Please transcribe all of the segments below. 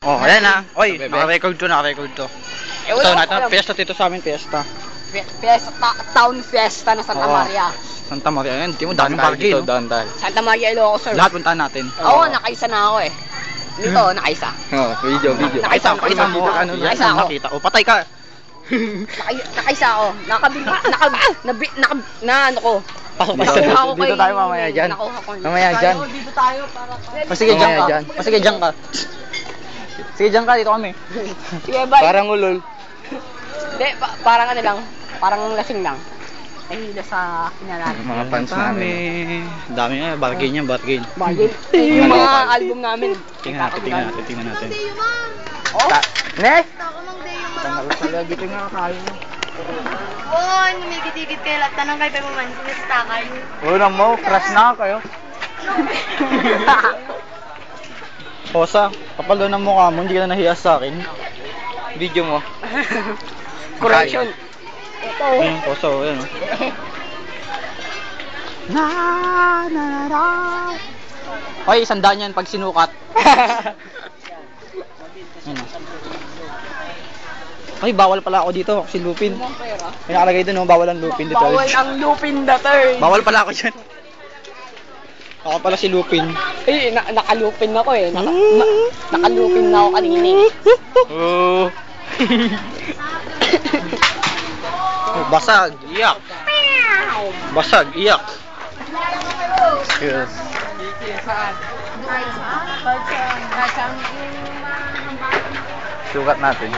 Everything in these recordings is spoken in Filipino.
Oh, ayan na. Oy, naka-record to. Ito natin, fiesta dito sa amin, fiesta. Town fiesta na Santa Maria. Santa Maria, ayan, di mo daming parking, no? Santa Maria, Ilocos, sir. Lahat puntahan natin. Oo, nakaisa na ako eh. Dito, nakaisa. Oh, video. Nakaisa mo, nakaisa ako. Nakita. Oh, patay ka. Nakaisa ako. Ano ko. Dito tayo mamaya dyan. Mamaya dyan. Dito tayo para... Sige, dyan ka. Sige, dyan ka. Dito kami. Sige, bye. Parang ulol. Hindi, parang ano lang. Parang lasing lang. Nahila sa kinalaman. Mga fans namin. Dami nga, bargain yan, bargain. Yung mga album namin. Tingnan natin. Oh? Next! Dito nga tayo. Oo, numigit-igit kayo lahat. Tanong kayo pa man, sinista kayo. Una mo, crush na kayo. Posa, kapalo ng mukha mo, hindi ka na nahiya sa akin. Video mo. Correction. Ito. Posa, yan o. Hoy, 100 yan pag sinukat. Ay, bawal pala ako dito kasi lupin. May nakalagay doon, bawal ang lupin dito. Bawal ang lupin dati. Bawal pala ako dyan. Ako pala si Lupin. Eh, nakalupin ako eh. Nakalupin na ako kanina. Oh. Basag, iyak. Yes. Sukat natin.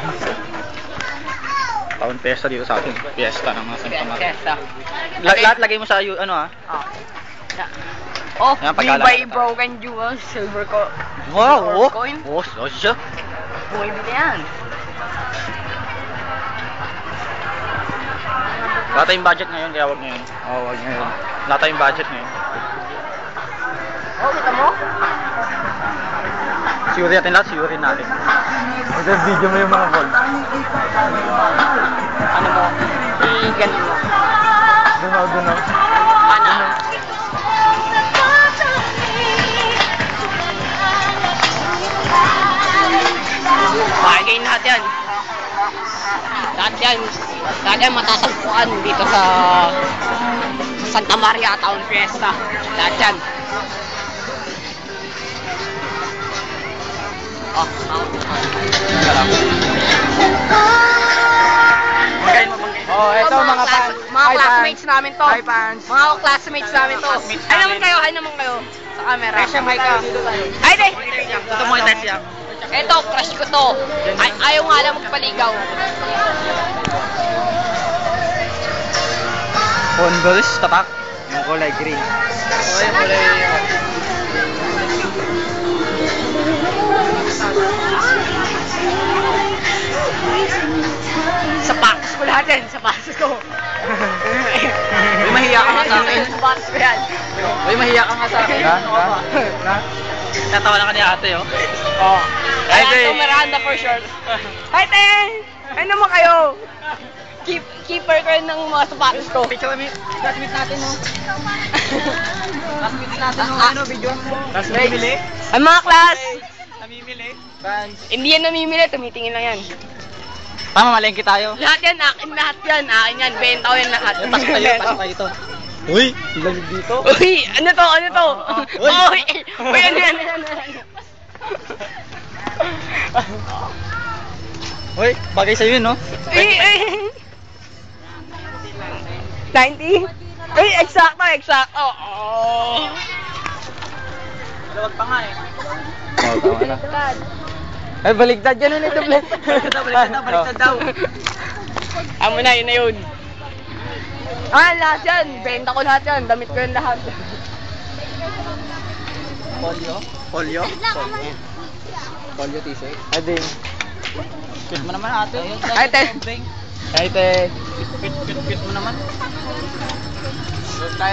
Taon fiesta dito sa atin. Fiesta ng mga Santa Maria. Fiesta. Lahat lagay mo sa ano ah. Oh, Yan, we pag-alala buy ka. broken jewels, silver Wow! coin. Oh, siya. Bumibili yan. Wala tayong budget ngayon, kaya wag ngayon. Oo, wag ngayon. Wala tayong budget ngayon. Oh, kita mo? Siyuri natin lahat, siyuri natin. Ito, video mo yung mga call. Ano mo? I-ganon mo. Dunaw. Ano? Bagay lahat yan. Lahat yan matatagpuan dito sa Santa Maria Town Fiesta. Lahat yan. Oh, Banggain mo. Oh, ito mga fans. Mga classmates namin to. Hi, fans. Mga classmates namin to. Ay naman kayo sa camera. Ay, di. Ito mo i-test yan. Ito, crush ko to. Ayaw nga lang magpaligaw. Converse, tapak. Yung kulay green. Oh, yung kulay... Sa packers ko lahat yan. Sa packers ko. Uy, mahiya ka nga sa akin. Sa packers ko yan. Uy, mahiya ka nga sa akin. Tatawa na ka ni ate, oh. Oh. Ay, Ayan, ito Miranda for sure. Hi, te! Ay naman kayo. Keeper ko rin ng mga sapatos ko. Picture kami. Classmates natin, no? Classmates natin, no? Ano, video mo? Namimili? Ay, mga class! Namimili? Fans. Hindi yan namimili, tumitingin lang yan. Tama, malengke tayo. Lahat yan, akin lahat yan. Akin yan, benta ko yan lahat. Pasok tayo ito. Uy, lalig dito. Uy, ano to? Uy. Uy, ano. Uy, bagay sa'yo yun, no? Uy. 90? Uy, eksakto. Oh. Lawag pa nga eh. Oh, tama na. Ay, baligtad yan ulit. Baligtad daw. Amo na, yun na yun. Lahat yan. Benta ko lahat yan. Damit ko yan lahat. Polio? Polio t-shirt. Ay, din. Fit mo naman ate. Ay, te. Fit mo naman.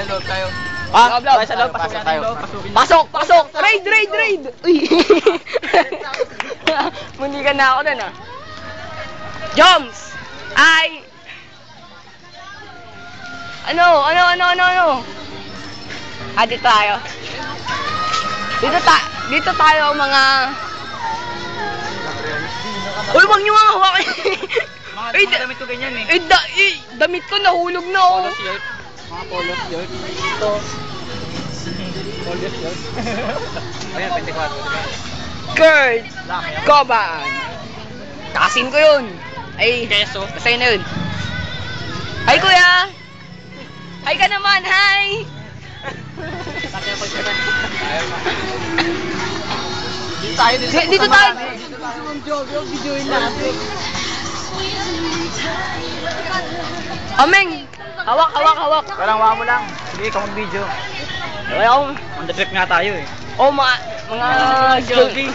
Loob tayo. Loob. Sa loob, pasok tayo. Pasok! Raid! Uy! Mundikan na ako dun, ah. Joms! Ay! Ano? Dito tayo. Dito tayo mga Uy, wag niyo nga hawakin. Mga damit ko ganyan eh. Damit ko nahulog na oh. Polo shirt. Mga polo shirt. Ito. Polo shirt. Ayan, 24. Kurt Coban. Kasin ko yun. Ay, Keso. sa'yo na yun. Hi, kuya. Hi ka naman, hi. Dito tayo din sa Dito tayo. Ameng. Hawak. Parang wa mo lang. Sige, ikaw mag-video. Okay ako. On the trip nga tayo eh. Oh, mga jogging.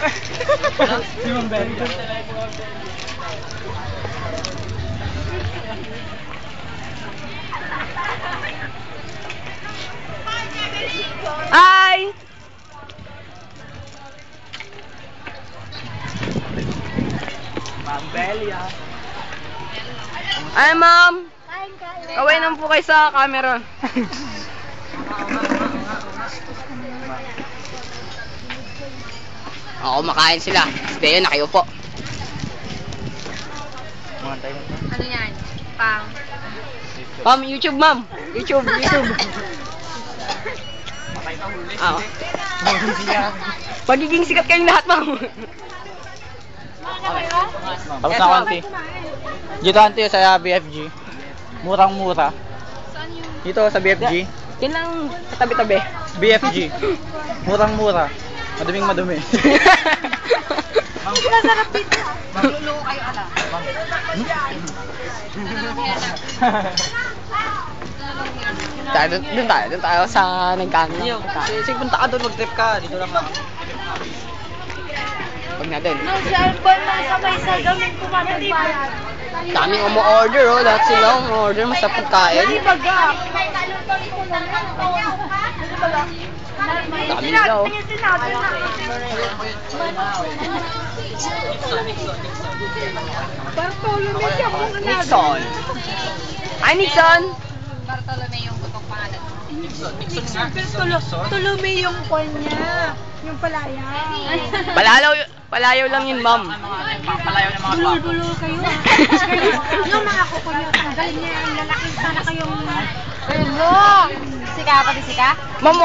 Hi. Mambelia. Ay, ma'am. Kaway naman po kayo sa camera. Oo, makain sila. Hindi yun, nakayupo. Mga tayo. Ano yan? Pang. Ma'am, YouTube, ma'am. YouTube. Oo. Magiging sikat kayong lahat, ma'am. Tapos na ako, auntie. Dito, auntie, sa BFG. Murang-mura. Dito, sa BFG. Yun lang sa tabi-tabi. BFG. Murang-mura. Maduming-madumi. Masarap dito. Magluluko kayo, ala. Doon tayo sa nagkano. Sige, punta ka doon, mag-trip ka. Dito lang ako. Pag na doon. Nung cellphone lang sabay sa gamit kumatagbayan. Daming umu-order, oh. Lahat sila umu-order mo sa pagkain. Hindi baga. Dami nila, oh. Bartolome siya kung Nixon. Hi, Nixon. Bartolome yung butong pangalan. Nixon. Bartolome yung kwan niya. Yung palaya. Palayaw lang yun, ma'am. Palayaw ng mga bako. Bulol kayo. Yung mga kuko niyo, tanggalin niya yung lalaki. Sana kayong... Hello! Sika, pati sika? Ma'am,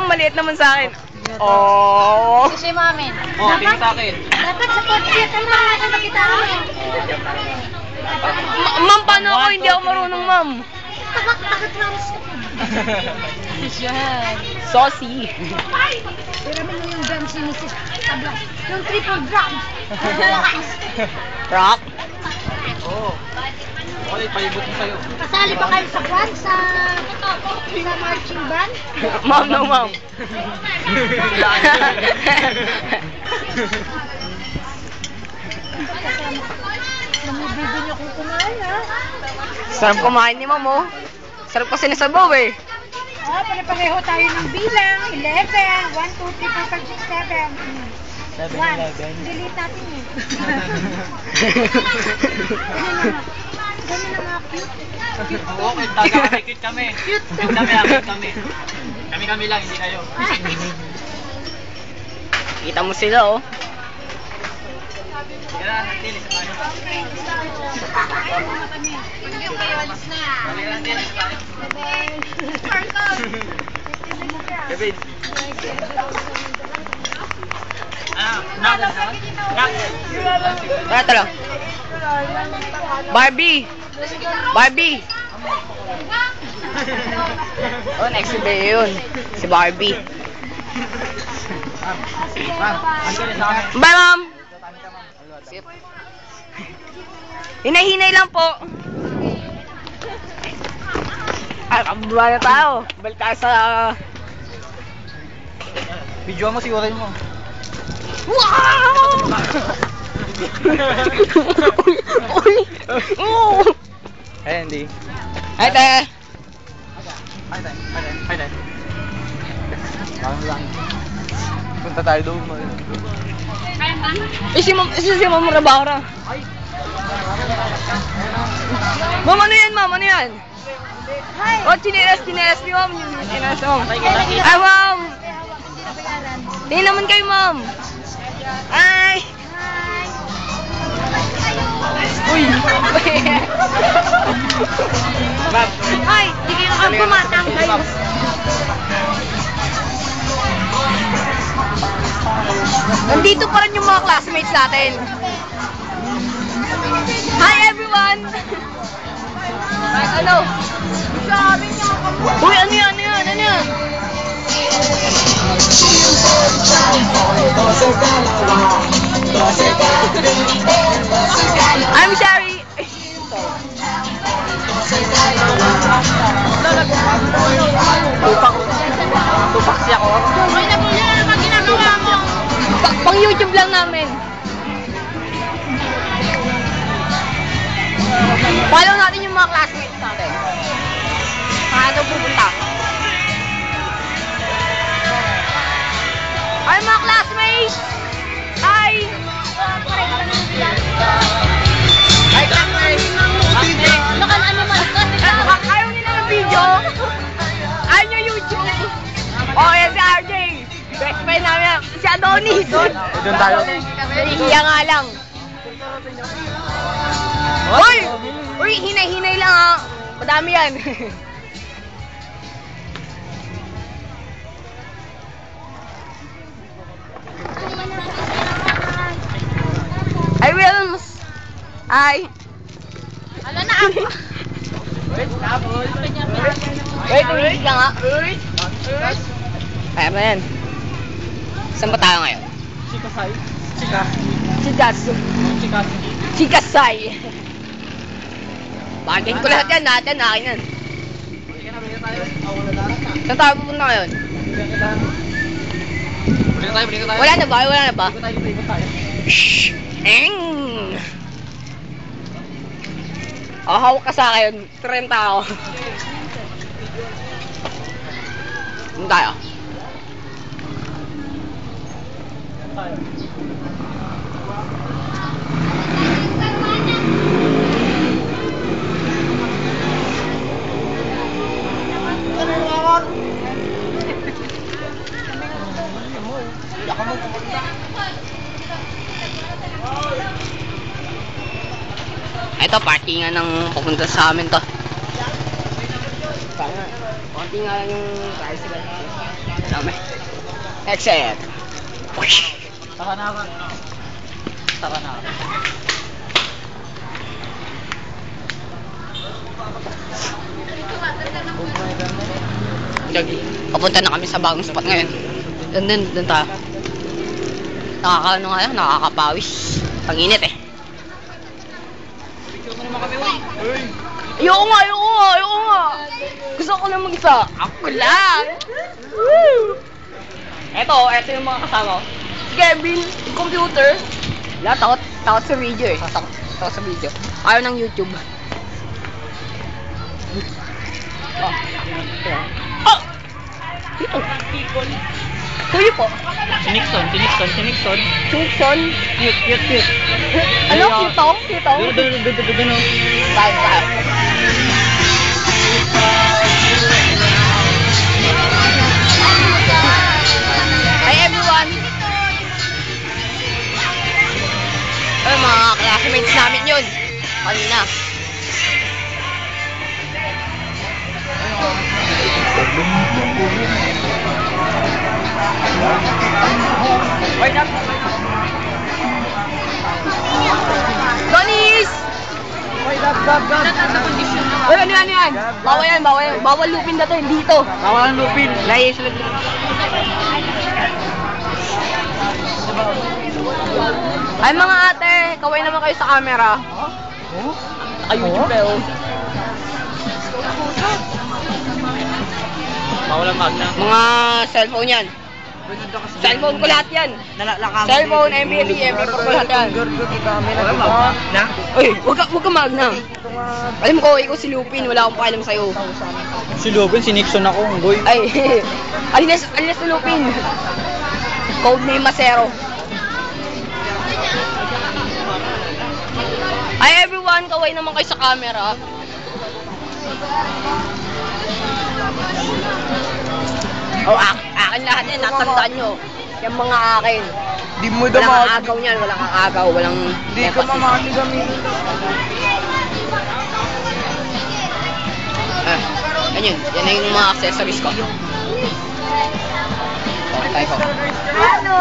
maliit naman sa akin. Oh. Sushi mamin. Oh, tingin sa akin. Dapat sa podcast, ano na natin makita mo? Ma'am, paano ako? Hindi ako marunong, ma'am. Takot-trans. Saucy. Pero mo yung drum si Mrs. Tabla. Yung triple drum. Rock. Oo. Okay, palibot mo sa'yo. Kasali pa kayo sa band, sa marching band? Ma'am, no, ma'am. Namibigyan niyo kung kumain, ha? Sarap kumain ni ma'am, oh. Sarap kasi nasabaw, eh. Ah, pare-pareho tayo ng bilang. 11, 1, 2, 3, 4, 5, 6, 7. 1. Delete natin eh. Ganyan na mga cute. Oo, kahit taga-cute kami. Cute to. Cute kami. Kami lang, hindi kayo. Kita mo sila, oh. Sige na, tilis tayo. Yung kayo, alis na. Sige na, tilis tayo. David. Tara, tara. Barbie. Oh, next day yun. Si Barbie. Bye, ma'am. Hinay-hinay lang po. Ay, kababa na tayo. Balik tayo sa... Video mo, sigurin mo. Wow! Hey, Andy. Hi, te. Hi, Dad. Parang lang. Punta tayo doon. Si Ma'am Rabara. Ma'am, ano yan, ma'am? Ano yan? Oh, chinelas ni ma'am. Chinelas, ma'am. Ay, ma'am. Tingin naman kayo, ma'am. Ay. Ay, sige ka bumatang kayo. Nandito pa rin yung mga classmates natin. Hi everyone! Ano? Uy, ano yan? I'm Sherry. Tupak siya ko. Ay, nabulan na naman ginagawa mo. Pang YouTube lang namin. Follow natin yung mga classmates natin. Paano pupunta? Ay, mga classmates! Hi! Hi, classmates! Ano man? Ayaw nila ng video? Ayaw nyo YouTube? Oh, yan si RJ! Best friend namin si Adonis! Doon tayo. Nahihiya nga lang. Uy! Uy, hinay-hinay lang ha. Madami yan. I will. Hi. Ano na ako? Wait, tumigil ka nga. Kaya ba yan? Saan ba tayo ngayon? Chikasay. Chika. Chikasu. Chikas. Chikasay. Bagay ko lahat yan. Natin, akin yan. Saan tayo pupunta ngayon? Balik tayo. Wala na ba? Wala na ba? Ikot tayo. Shhh! Eng! Hawak ka sa akin. 30 ako. Saan tayo? Ito, party nga ng pupunta sa amin to. Party nga lang yung tricycle. Dami. Exit. Taka na ako. Papunta na kami sa bagong spot ngayon. Doon tayo. Nakakaano nga yan, nakakapawis. Pag-init eh. Ayoko nga. Gusto ko lang mag-isa. Ako lang. Woo! Eto yung mga kasama ko. Si Kevin, yung computer. Wala, takot sa video eh. Takot sa video. Ayaw ng YouTube. Oh! Ito. Kuya po. Si Nixon. Nixon. Cute. Ano? Kitong? Doon. Tayo. Hi everyone! Ay, mga classmates namin yun. Kanina. Wait up! Donis! Uy, ano yan? Bawal lupin na to, dito. Bawal ang lupin. Layo sila dito. Ay mga ate, kaway naman kayo sa camera. Oh? Naka-YouTube eh, oh. Bawal ang magna. Mga cellphone yan. Cellphone ko lahat yan. Cellphone, MBSE, MP4 ko lahat yan. Na? Uy, wag ka magna. Alam ko, ikaw si Lupin, wala akong pakialam sa'yo. Si Lupin, si Nixon ako, boy. Ay, alinas si Lupin. Codename Masero. Hi everyone, kaway naman kayo sa camera. Oh, akin lahat yan, natandaan nyo. Yung mga akin. Di mo Walang agaw niyan, walang agaw, walang Di ko mamali gamitin. Yan yun. Yan na yung mga accessories ko. Tayo ko. Ano?